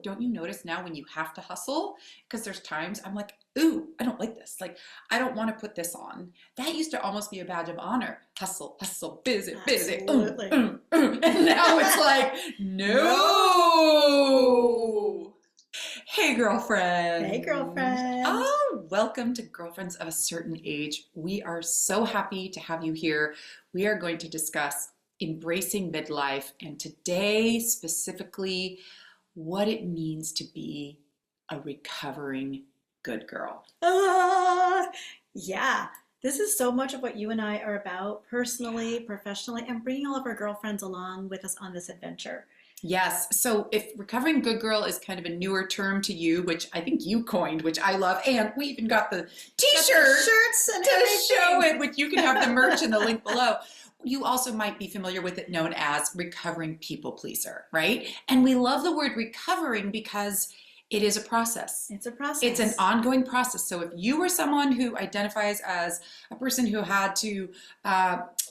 Don't you notice now when you have to hustle? Because there's times I'm like, ooh, I don't like this. Like, I don't want to put this on. That used to almost be a badge of honor. Hustle, hustle, busy, busy. Absolutely. And now it's like, no. Hey, girlfriend. Hey, girlfriend. Oh, welcome to Girlfriends of a Certain Age. We are so happy to have you here. We are going to discuss embracing midlife, and today specifically, what it means to be a recovering good girl. Yeah, this is so much of what you and I are about personally, professionally, and bringing all of our girlfriends along with us on this adventure. Yes. So if recovering good girl is kind of a newer term to you, which I think you coined, which I love, and we even got the t-shirt shirts and to everything. show it, which you can have the merch in the link below. You also might be familiar with it known as recovering people pleaser, right? And we love the word recovering because it is a process. It's a process. It's an ongoing process. So if you were someone who identifies as a person who had to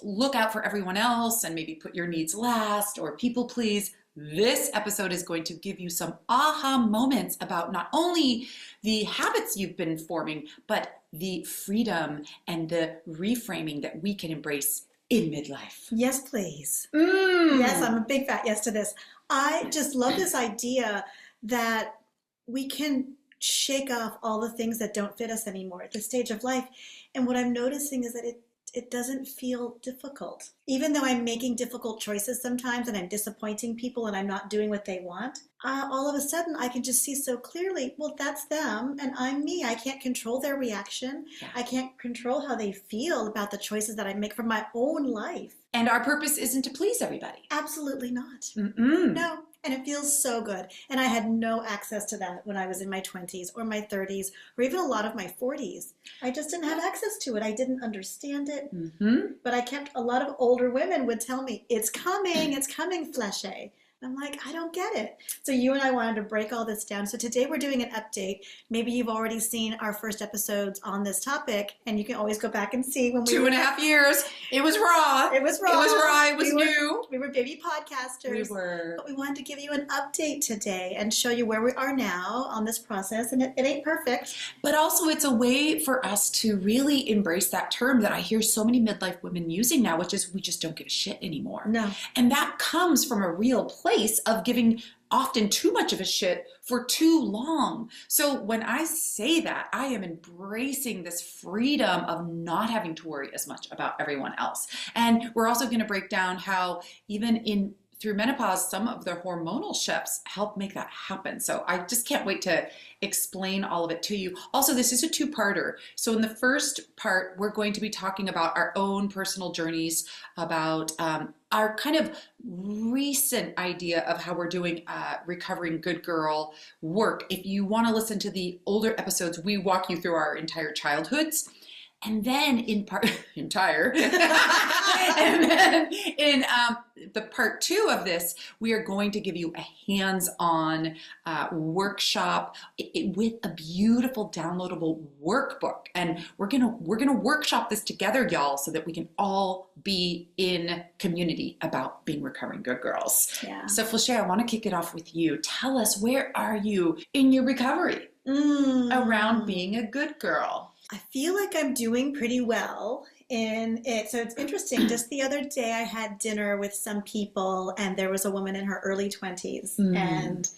look out for everyone else and maybe put your needs last or people please, this episode is going to give you some aha moments about not only the habits you've been forming, but the freedom and the reframing that we can embrace in midlife. Yes, please. Yes, I'm a big fat yes to this. I just love this idea that we can shake off all the things that don't fit us anymore at this stage of life. And what I'm noticing is that it doesn't feel difficult. Even though I'm making difficult choices sometimes and I'm disappointing people and I'm not doing what they want, all of a sudden I can just see so clearly, well, that's them and I'm me. I can't control their reaction. Yeah. I can't control how they feel about the choices that I make for my own life. And our purpose isn't to please everybody. Absolutely not. Mm-mm. No. And it feels so good. And I had no access to that when I was in my 20s or my 30s or even a lot of my 40s. I just didn't have access to it. I didn't understand it. Mm-hmm. But I kept, a lot of older women would tell me, it's coming, Flesché. I'm like, I don't get it. So you and I wanted to break all this down. So today we're doing an update. Maybe you've already seen our first episodes on this topic, and you can always go back and see when we 2.5 years. It was raw. It was raw. It was raw. It was new. We were baby podcasters. We were. But we wanted to give you an update today and show you where we are now on this process. And it ain't perfect. But also it's a way for us to really embrace that term that I hear so many midlife women using now, which is we just don't give a shit anymore. No. And that comes from a real place of giving often too much of a shit for too long. So when I say that, I am embracing this freedom of not having to worry as much about everyone else. And we're also going to break down how even through menopause, some of the hormonal shifts help make that happen. So I just can't wait to explain all of it to you. Also, this is a two-parter. So in the first part, we're going to be talking about our own personal journeys, about our kind of recent idea of how we're doing recovering good girl work. If you want to listen to the older episodes, we walk you through our entire childhoods. And then in part entire, and then in the part 2 of this, we are going to give you a hands-on workshop with a beautiful downloadable workbook, and we're gonna workshop this together, y'all, so that we can all be in community about being recovering good girls. Yeah. So Flesché, I want to kick it off with you. Tell us, where are you in your recovery around being a good girl? I feel like I'm doing pretty well in it. So it's interesting. Just the other day, I had dinner with some people, and there was a woman in her early 20s, and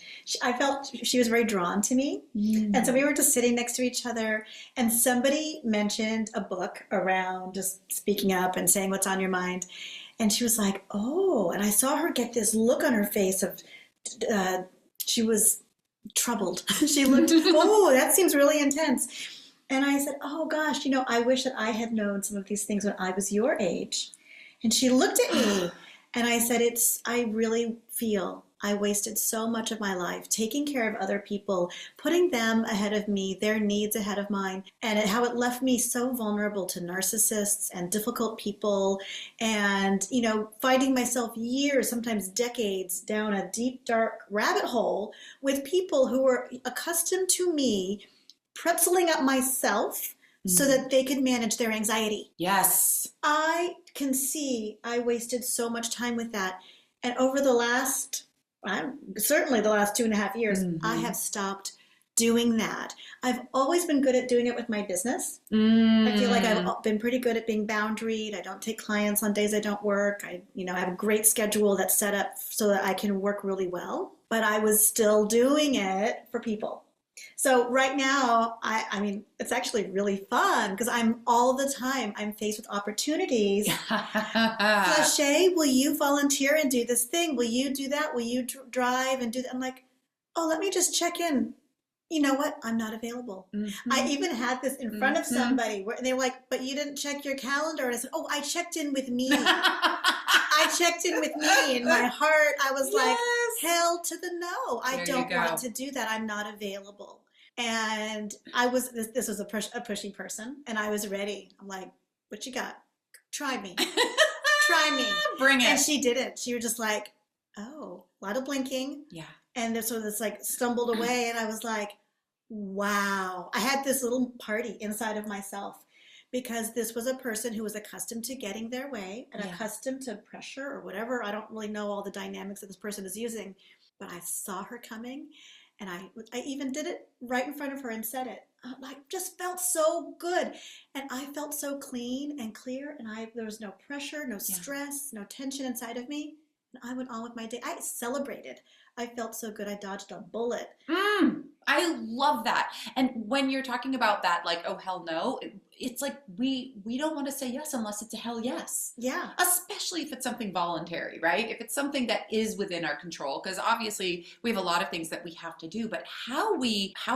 I felt she was very drawn to me. And so we were just sitting next to each other, and somebody mentioned a book around just speaking up and saying what's on your mind. And she was like, oh, and I saw her get this look on her face of, she was troubled. She looked, oh, that seems really intense. And I said, oh gosh, I wish that I had known some of these things when I was your age. And she looked at me and I said, I really feel I wasted so much of my life taking care of other people, putting them ahead of me, their needs ahead of mine, and how it left me so vulnerable to narcissists and difficult people and, finding myself years, sometimes decades down a deep, dark rabbit hole with people who were accustomed to me pretzeling up myself so that they could manage their anxiety. Yes. I can see I wasted so much time with that. And over the last I'm certainly the last 2.5 years, I Mm-hmm. have stopped doing that. I've always been good at doing it with my business. I feel like I've Mm. been pretty good at being boundaried. I don't take clients on days I don't work. I have a great schedule that's set up so that I can work really well. But I was still doing it for people. So right now, I mean, it's actually really fun because I'm all the time, I'm faced with opportunities. Flesché, will you volunteer and do this thing? Will you do that? Will you drive and do that? I'm like, oh, let me just check in. You know what? I'm not available. I Mm-hmm. even had this in front of Mm-hmm. somebody where they were like, but you didn't check your calendar. And I said, oh, I checked in with me. I checked in with me. In my heart, I was like, Yes. hell to the no. I There you don't want go. to do that. I'm not available. And this was a pushy person, and I was ready. I'm like, what you got? Try me. Try me. Bring And it. she didn't. She was just like, oh, a lot of blinking. Yeah. And this was this like stumbled away. And I was like, wow. I had this little party inside of myself because this was a person who was accustomed to getting their way and Yeah. accustomed to pressure or whatever. I don't really know all the dynamics that this person is using, but I saw her coming and I even did it right in front of her and said it. Like just felt so good, and I felt so clean and clear, and there was no pressure, no Yeah. stress, no tension inside of me, and I went on with my day. I celebrated. I felt so good. I dodged a bullet. I love that. And when you're talking about that, like, oh hell no, it's like we don't want to say yes unless it's a hell yes. Yeah, Especially if it's something voluntary, right? If it's something that is within our control, because obviously we have a lot of things that we have to do, but how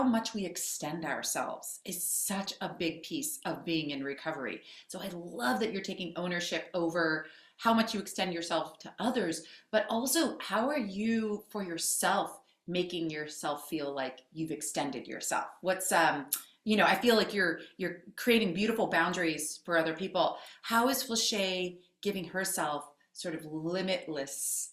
much we extend ourselves is such a big piece of being in recovery. So I love that you're taking ownership over how much you extend yourself to others, but also how are you for yourself making yourself feel like you've extended yourself? What's I feel like you're creating beautiful boundaries for other people. How is Flesché giving herself sort of limitless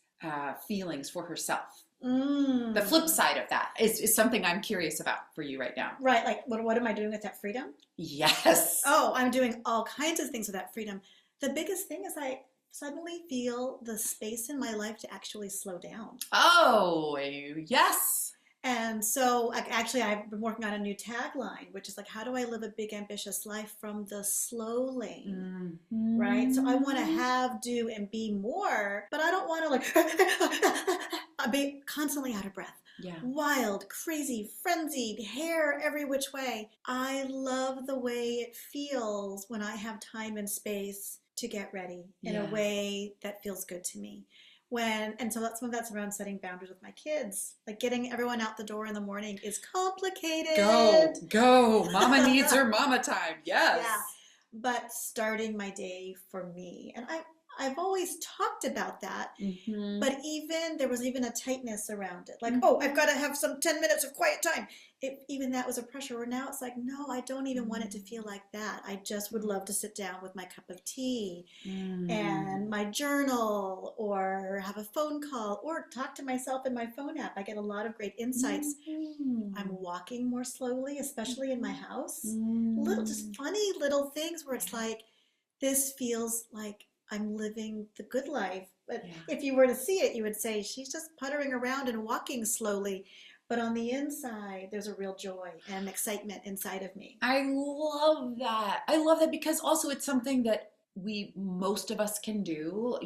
feelings for herself? The flip mm. side of that is something I'm curious about for you right now. Right. Like, what am I doing with that freedom? Yes. Oh, I'm doing all kinds of things with that freedom. The biggest thing is I suddenly feel the space in my life to actually slow down. Oh, yes. And so, like, actually, I've been working on a new tagline, which is like, how do I live a big, ambitious life from the slow lane? Right? So I want to Mm-hmm. have, do, and be more, but I don't want to like be constantly out of breath. Yeah. Wild, crazy, frenzied, hair every which way. I love the way it feels when I have time and space to get ready in a Yeah. way that feels good to me. And so some of that's around setting boundaries with my kids. Like getting everyone out the door in the morning is Go, complicated. go. Mama needs her mama time. Yes. Yeah, but starting my day for me. And I've always talked about that, Mm-hmm. but even there was even a tightness around it. Like, oh, I've Mm-hmm. got to have some 10 minutes of quiet time. Even that was a pressure where now it's like, no, I don't even want it to feel like that. I just would love to sit down with my cup of tea Mm-hmm. and my journal or have a phone call or talk to myself in my phone app. I get a lot of great insights. I'm Mm-hmm. walking more slowly, especially in my house. Little, Mm-hmm. just funny little things where it's like, this feels like I'm living the good life. But Yeah. if you were to see it, you would say, she's just puttering around and walking slowly. But on the inside, there's a real joy and excitement inside of me. I love that. I love that because also it's something that most of us can do,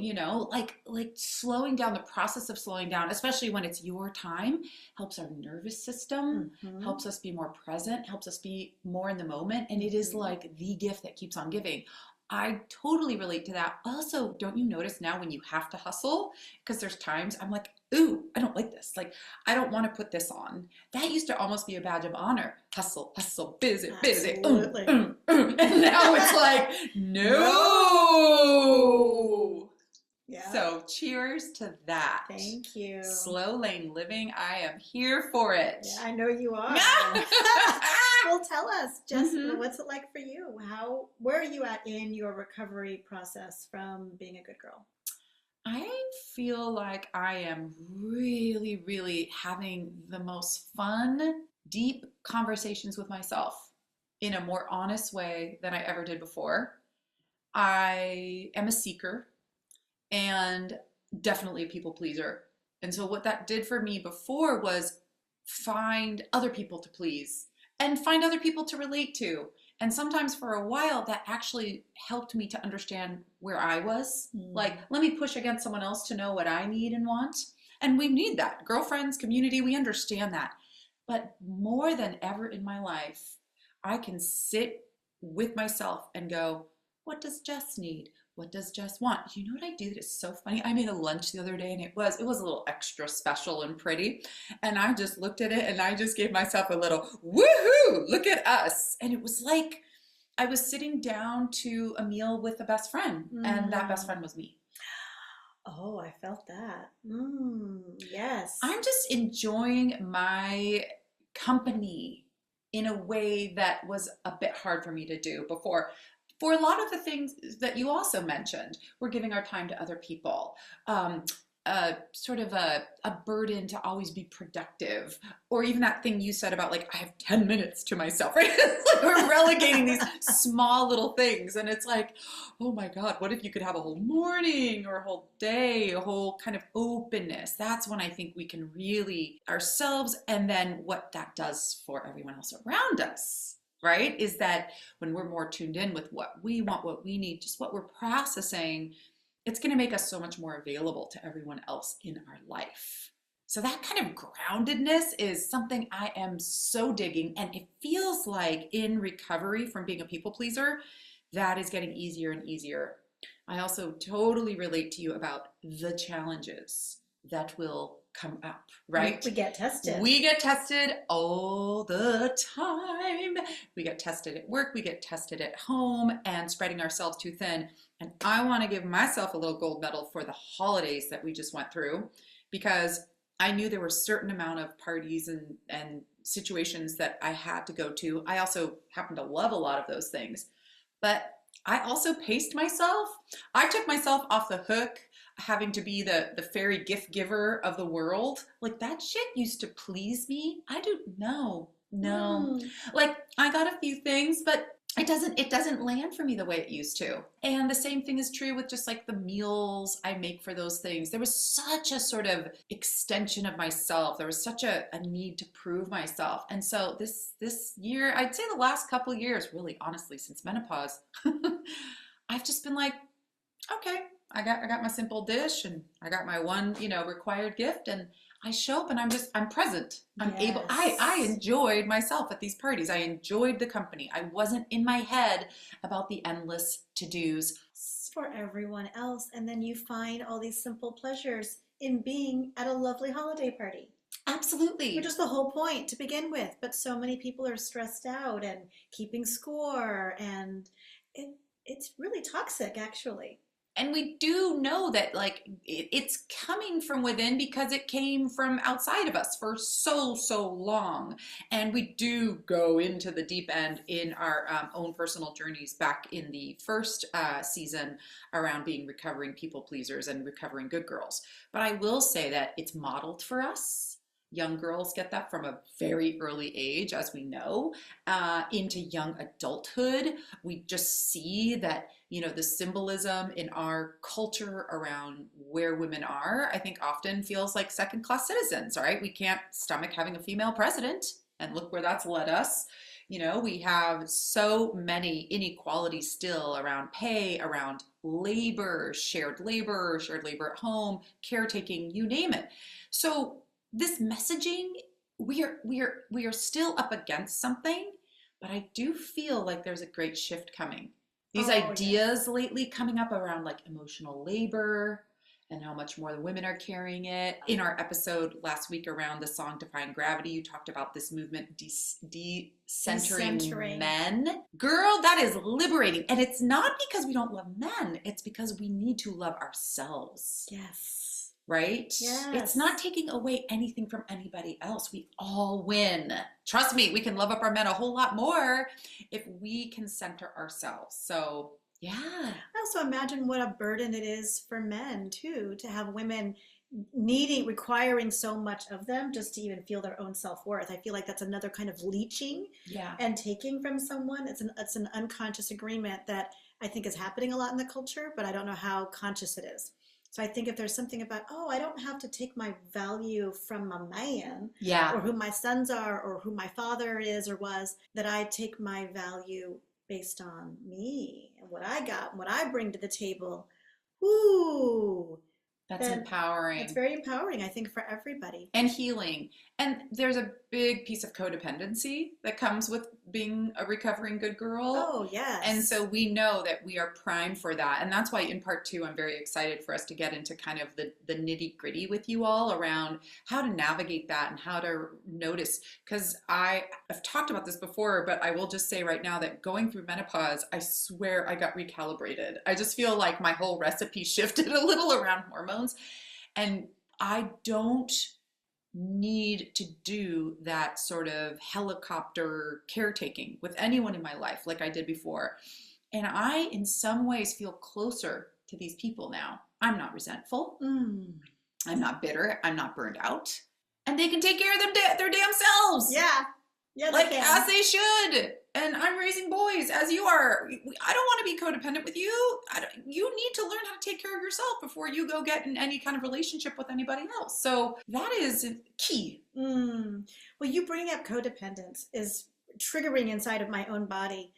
like slowing down, the process of slowing down, especially when it's your time, helps our nervous system, Mm-hmm. helps us be more present, helps us be more in the moment, and it is Mm-hmm. like the gift that keeps on giving. I totally relate to that. Also, don't you notice now when you have to hustle? Because there's times I'm like, ooh, I don't like this. Like, I don't want to put this on. That used to almost be a badge of honor. Hustle, hustle, busy, busy. Absolutely. And now it's like, no. Yeah. So cheers to that. Thank you. Slow lane living. I am here for it. Yeah, I know you are. Well, tell us, Jess, Mhm. what's it like for you? Where are you at in your recovery process from being a good girl? I feel like I am really, really having the most fun, deep conversations with myself in a more honest way than I ever did before. I am a seeker and definitely a people pleaser And so what that did for me before was find other people to please and find other people to relate to. And sometimes for a while, that actually helped me to understand where I was. Like, let me push against someone else to know what I need and want. And we need that. Girlfriends, community, we understand that. But more than ever in my life, I can sit with myself and go, what does Jess need? What does Jess want? You know what I do that is so funny? I made a lunch the other day and it was a little extra special and pretty. And I just looked at it and I just gave myself a little woohoo, look at us. And it was like I was sitting down to a meal with a best friend and that best friend was me. Oh, I felt that. Yes. I'm just enjoying my company in a way that was a bit hard for me to do before. For a lot of the things that you also mentioned, we're giving our time to other people. Sort of a burden to always be productive, or even that thing you said about like I have 10 minutes to myself, right? It's like we're relegating these small little things, and it's like, oh my God, what if you could have a whole morning or a whole day, a whole kind of openness? That's when I think we can really ourselves, and then what that does for everyone else around us, right? Is that when we're more tuned in with what we want, what we need, just what we're processing, it's going to make us so much more available to everyone else in our life. So that kind of groundedness is something I am so digging. And it feels like in recovery from being a people pleaser, that is getting easier and easier. I also totally relate to you about the challenges that will come up, right? We get tested. We get tested all the time. We get tested at work, we get tested at home, and spreading ourselves too thin. And I want to give myself a little gold medal for the holidays that we just went through, because I knew there were a certain amount of parties and situations that I had to go to. I also happen to love a lot of those things, but I also paced myself. I took myself off the hook having to be the fairy gift giver of the world. Like that shit used to please me. I do no. Like I got a few things, but it doesn't land for me the way it used to. And the same thing is true with just like the meals I make for those things. There was such a sort of extension of myself. There was such a need to prove myself. And so this year, I'd say the last couple of years, really honestly, since menopause, I've just been like, okay, I got my simple dish and I got my one, required gift, and I show up and I'm present. I'm able, I enjoyed myself at these parties. I enjoyed the company. I wasn't in my head about the endless to-dos. For everyone else. And then you find all these simple pleasures in being at a lovely holiday party. Absolutely. Which is the whole point to begin with. But so many people are stressed out and keeping score, and it's really toxic, actually. And we do know that like it's coming from within because it came from outside of us for so long. And we do go into the deep end in our own personal journeys back in the first season around being recovering people pleasers and recovering good girls. But I will say that it's modeled for us. Young girls get that from a very early age, as we know, into young adulthood. We just see that, the symbolism in our culture around where women are, I think often feels like second-class citizens, right? We can't stomach having a female president, and look where that's led us. We have so many inequalities still around pay, around labor, shared labor at home, caretaking, you name it. So this messaging, we are still up against something, but I do feel like there's a great shift coming. These ideas lately coming up around like emotional labor and how much more the women are carrying it. In our episode last week around the song Defying Gravity, you talked about this movement decentering men. Girl, that is liberating. And it's not because we don't love men. It's because we need to love ourselves. Yes. Right? Yes. It's not taking away anything from anybody else. We all win. Trust me, we can love up our men a whole lot more if we can center ourselves. So, yeah. I also imagine what a burden it is for men, too, to have women requiring so much of them just to even feel their own self-worth. I feel like that's another kind of leeching and taking from someone. It's an unconscious agreement that I think is happening a lot in the culture, but I don't know how conscious it is. So I think if there's something about, oh, I don't have to take my value from a man Yeah. or who my sons are or who my father is or was, that I take my value based on me and what I got, and what I bring to the table. Ooh, That's then it's empowering very empowering, I think, for everybody. and healing. And there's a big piece of codependency that comes with being a recovering good girl. Oh, And yes. so we know that we are primed for that. And that's why in part two, I'm very excited for us to get into kind of the nitty gritty with you all around how to navigate that and how to notice. Because I've talked about this before, but I will just say right now that going through menopause, I swear I got recalibrated. I just feel like my whole recipe shifted a little around hormones. And I don't need to do that sort of helicopter caretaking with anyone in my life like I did before. And I, in some ways, feel closer to these people now. I'm not resentful. Mm. I'm not bitter. I'm not burned out. And they can take care of their damn selves. Yeah. Yeah, they Like, can. as they should. And I'm raising boys, as you are. I don't want to be codependent with you. You need to learn how to take care of yourself before you go get in any kind of relationship with anybody else. So that is key. Mm. Well, you bringing up codependence is triggering inside of my own body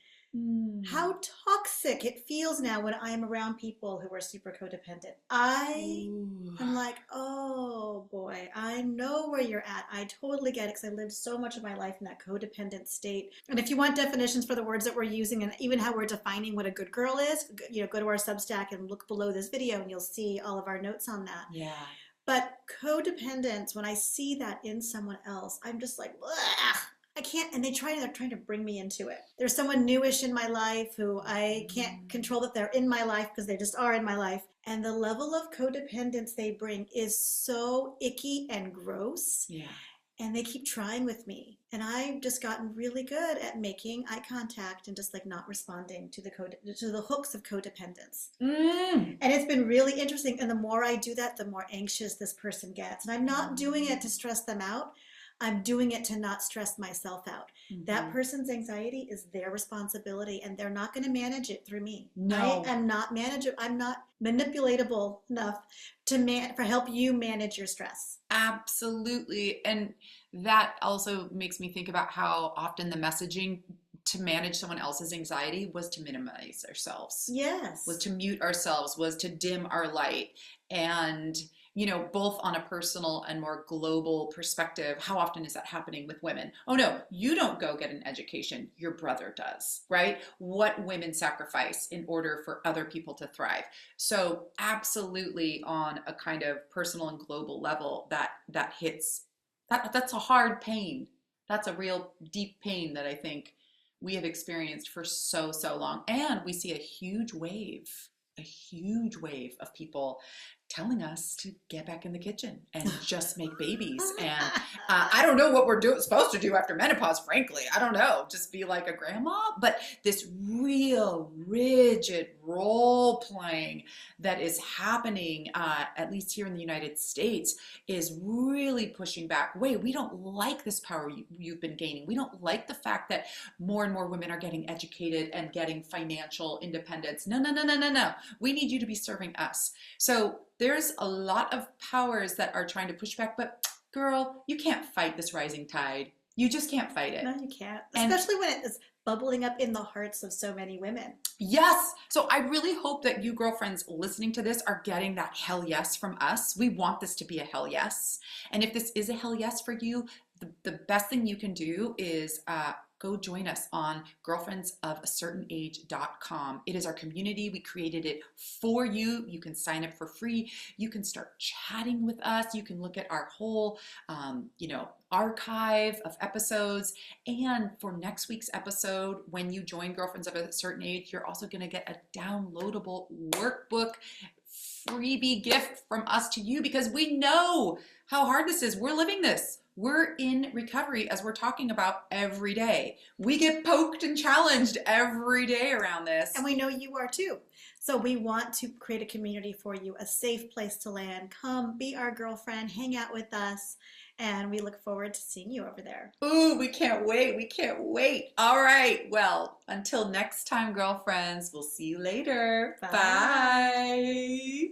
how toxic it feels now when I am around people who are super codependent. I Ooh. am like, oh boy, I know where you're at. I totally get it because I lived so much of my life in that codependent state. And if you want definitions for the words that we're using and even how we're defining what a good girl is, go to our Substack and look below this video and you'll see all of our notes on that. Yeah. But codependence, when I see that in someone else, I'm just like, ugh, I can't, and they're trying to bring me into it. There's someone newish in my life who I can't control that they're in my life because they just are in my life. And the level of codependence they bring is so icky and gross. Yeah. And they keep trying with me. And I've just gotten really good at making eye contact and just like not responding to the hooks of codependence. And it's been really interesting. And the more I do that, the more anxious this person gets. And I'm not doing it to stress them out. I'm doing it to not stress myself out. That person's anxiety is their responsibility and they're not going to manage it through me. No. I am not I'm not manipulatable enough to help you manage your stress. Absolutely. And that also makes me think about how often the messaging to manage someone else's anxiety was to minimize ourselves. Yes. Was to mute ourselves, was to dim our light. And both on a personal and more global perspective, how often is that happening with women? Oh no, you don't go get an education, your brother does, right? What women sacrifice in order for other people to thrive. So absolutely on a kind of personal and global level, that hits, that's a hard pain. That's a real deep pain that I think we have experienced for so long. And we see a huge wave of people telling us to get back in the kitchen and just make babies. And I don't know what we're supposed to do after menopause, frankly. I don't know, just be like a grandma. But this real rigid role playing that is happening, at least here in the United States, is really pushing back. Wait, we don't like this power you've been gaining. We don't like the fact that more and more women are getting educated and getting financial independence. No. We need you to be serving us. So there's a lot of powers that are trying to push back, but girl, you can't fight this rising tide. You just can't fight it. No, you can't. Especially when it is bubbling up in the hearts of so many women. Yes. So I really hope that you girlfriends listening to this are getting that hell yes from us. We want this to be a hell yes. And if this is a hell yes for you, the best thing you can do is go join us on girlfriendsofAcertainage.com. It is our community. We created it for you. You can sign up for free. You can start chatting with us. You can look at our whole, archive of episodes. And for next week's episode, when you join Girlfriends of a Certain Age, you're also going to get a downloadable workbook freebie gift from us to you because we know how hard this is. We're living this. We're in recovery, as we're talking about every day. We get poked and challenged every day around this. And we know you are too. So we want to create a community for you, a safe place to land. Come, be our girlfriend, hang out with us, and we look forward to seeing you over there. Ooh, we can't wait. We can't wait. All right. Well, until next time, girlfriends, we'll see you later. Bye. Bye.